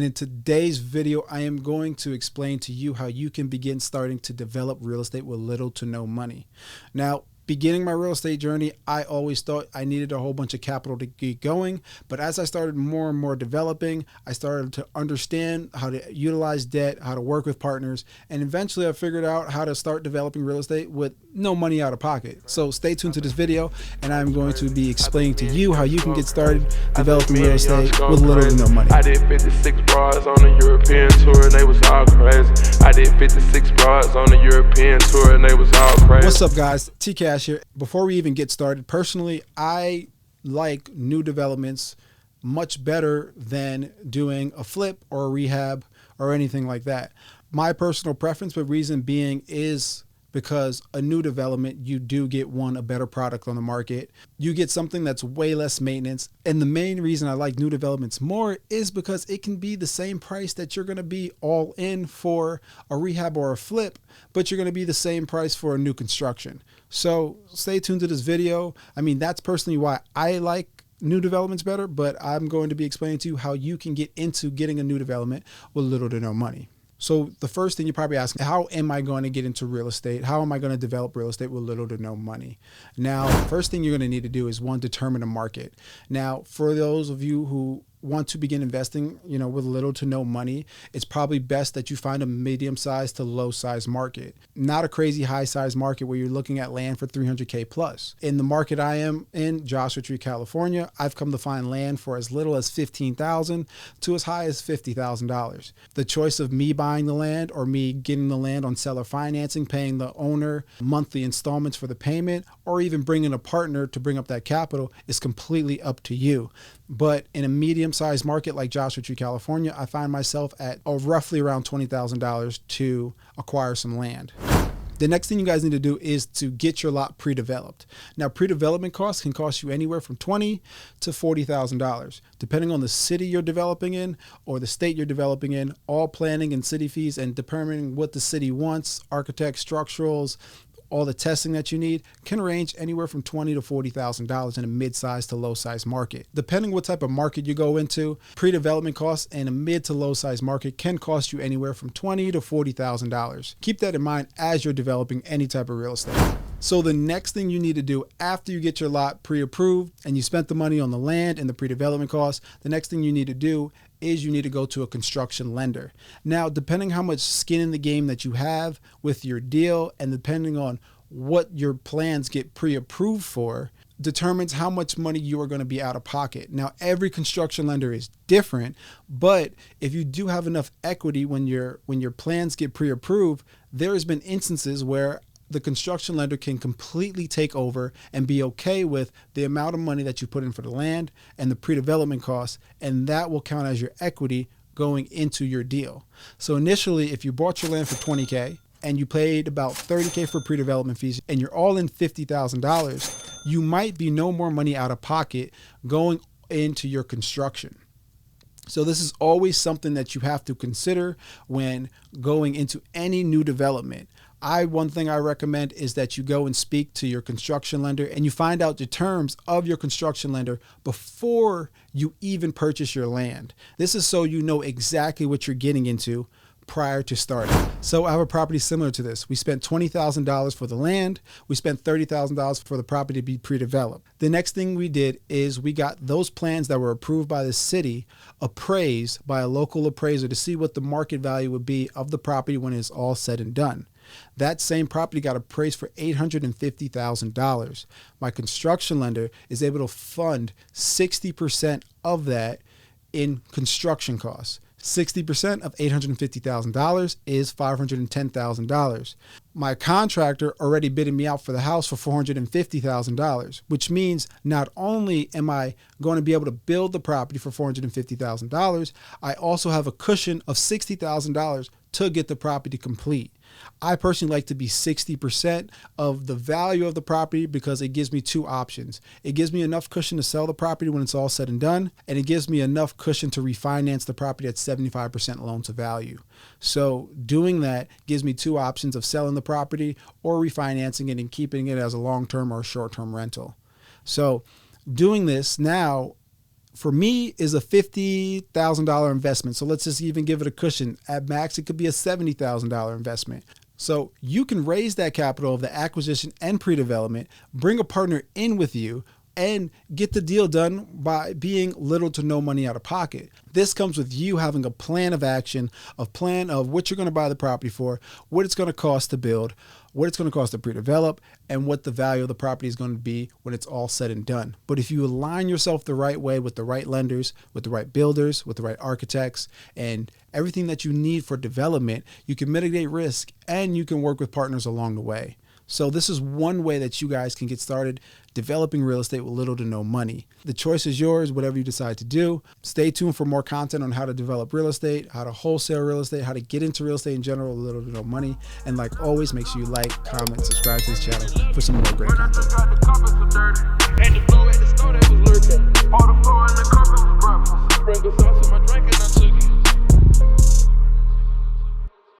In today's video, I am going to explain to you how you can begin starting to develop real estate with little to no money. Now, beginning my real estate journey, I always thought I needed a whole bunch of capital to get going. But as I started more and more developing, I started to understand how to utilize debt, how to work with partners, and eventually I figured out how to start developing real estate with no money out of pocket. So stay tuned to this video, and I'm going to be explaining to you how you can get started developing real estate with little to no money. I did 56 broads on the European tour and they was all crazy. I did 56 broads on the European tour and they was all crazy. What's up, guys? T-Cash here. Before we even get started, personally, I like new developments much better than doing a flip or a rehab or anything like that. My personal preference, but reason being is because a new development, you do get a better product on the market. You get something that's way less maintenance. And the main reason I like new developments more is because it can be the same price that you're going to be all in for a rehab or a flip, but you're going to be the same price for a new construction. So stay tuned to this video. I mean, that's personally why I like new developments better, but I'm going to be explaining to you how you can get into getting a new development with little to no money. So the first thing you're probably asking, how am I going to get into real estate? How am I going to develop real estate with little to no money? Now, first thing you're going to need to do is determine a market. Now, for those of you who want to begin investing, with little to no money, it's probably best that you find a medium-sized to low-size market, not a crazy high-size market where you're looking at land for 300K plus. In the market I am in, Joshua Tree, California, I've come to find land for as little as $15,000 to as high as $50,000. The choice of me buying the land or me getting the land on seller financing, paying the owner monthly installments for the payment, or even bringing a partner to bring up that capital is completely up to you. But in a medium-sized market like Joshua Tree, California, I find myself at roughly around $20,000 to acquire some land. The next thing you guys need to do is to get your lot pre-developed. Now, pre-development costs can cost you anywhere from $20,000 to $40,000, depending on the city you're developing in or the state you're developing in. All planning and city fees and determining what the city wants, architects, structurals, all the testing that you need can range anywhere from $20,000 to $40,000 in a mid-sized to low-sized market. Depending what type of market you go into, pre-development costs in a mid to low-sized market can cost you anywhere from $20,000 to $40,000. Keep that in mind as you're developing any type of real estate. So the next thing you need to do after you get your lot pre-approved and you spent the money on the land and the pre-development costs, the next thing you need to do is you need to go to a construction lender. Now, depending how much skin in the game that you have with your deal and depending on what your plans get pre-approved for, determines how much money you are going to be out of pocket. Now, every construction lender is different, but if you do have enough equity when your plans get pre-approved, there has been instances where the construction lender can completely take over and be okay with the amount of money that you put in for the land and the pre-development costs, and that will count as your equity going into your deal. So initially, if you bought your land for $20K and you paid about $30K for pre-development fees and you're all in $50,000, you might be no more money out of pocket going into your construction. So this is always something that you have to consider when going into any new development. One thing I recommend is that you go and speak to your construction lender and you find out the terms of your construction lender before you even purchase your land. This is so you know exactly what you're getting into prior to starting. So I have a property similar to this. We spent $20,000 for the land. We spent $30,000 for the property to be pre-developed. The next thing we did is we got those plans that were approved by the city appraised by a local appraiser to see what the market value would be of the property when it's all said and done. That same property got appraised for $850,000. My construction lender is able to fund 60% of that in construction costs. 60% of $850,000 is $510,000. My contractor already bidded me out for the house for $450,000, which means not only am I going to be able to build the property for $450,000, I also have a cushion of $60,000 to get the property complete. I personally like to be 60% of the value of the property because it gives me two options. It gives me enough cushion to sell the property when it's all said and done, and it gives me enough cushion to refinance the property at 75% loan to value. So doing that gives me two options of selling the property or refinancing it and keeping it as a long-term or short-term rental. So doing this now, for me is a $50,000 investment. So let's just even give it a cushion. At max, it could be a $70,000 investment. So you can raise that capital of the acquisition and pre-development, bring a partner in with you, and get the deal done by being little to no money out of pocket. This comes with you having a plan of action, a plan of what you're going to buy the property for, what it's going to cost to build, what it's going to cost to pre-develop, and what the value of the property is going to be when it's all said and done. But if you align yourself the right way with the right lenders, with the right builders, with the right architects, and everything that you need for development, you can mitigate risk and you can work with partners along the way. So this is one way that you guys can get started developing real estate with little to no money. The choice is yours, whatever you decide to do. Stay tuned for more content on how to develop real estate, how to wholesale real estate, how to get into real estate in general with little to no money. And like always, make sure you like, comment, subscribe to this channel for some more great content. And the flow at the store that was lurking. All the floor in the carpet was breakfast. Sprinkle sauce in my drink and I